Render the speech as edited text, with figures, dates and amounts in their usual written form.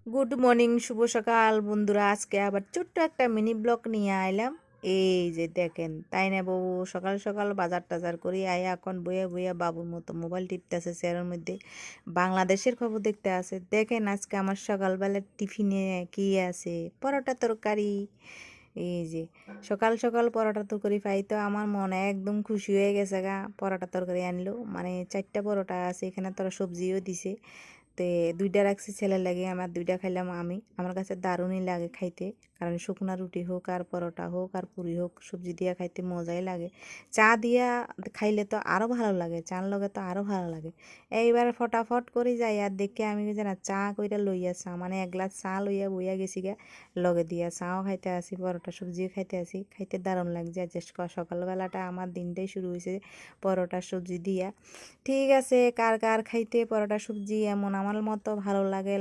Good morning, শুভ সকাল বন্ধুরা। আজকে আবার ছোট্ট একটা মিনি ব্লগ নিয়ে আইলাম। এই যে দেখেন, তাই না বউ, সকাল সকাল বাজার টাজার করি আয়া এখন বইয়া বইয়া বাবুর মতো মোবাইল টিপতেছে, চেয়ারের মধ্যে বাংলাদেশের খবর দেখতে আছে। দেখেন আজকে আমার সকালবেলার টিফিনে কি আছে, পরোটা তরকারি। এই যে সকাল সকাল পরোটা তরকারি পাই তো আমার মনে একদম খুশি হয়ে গেছে গা। পরোটা তরকারি আনলো, মানে 4টা পরোটা আছে, এখানে তোরা সবজিও দিছে। তে 2টা রাখছি ছেলের লাগে, আমার 2টা খাইলাম আমি। আমার কাছে দারুণই লাগে খাইতে, কারণ শুকনা রুটি হোক আর পরোটা হোক আর পুরি হোক, সবজি দিয়া খাইতে মজাই লাগে। চা দিয়া খাইলে তো আরও ভালো লাগে, চার লগে তো আরও ভালো লাগে। এইবার ফটাফট করে যাই আর দেখে আমি যে না চা কইরা লইয়া চা, মানে 1 গ্লাস চা লইয়া বইয়া গেছি গা, লগে দিয়া চাও খাইতে আসি, পরোটা সবজিও খাইতে আসি। খাইতে দারুণ লাগছে। আর যে সকালবেলাটা আমার দিনটাই শুরু হয়েছে পরোটা সবজি দিয়া। ঠিক আছে, কার কার খাইতে পরোটা সবজি এমন আমার মতো ভালো লাগে,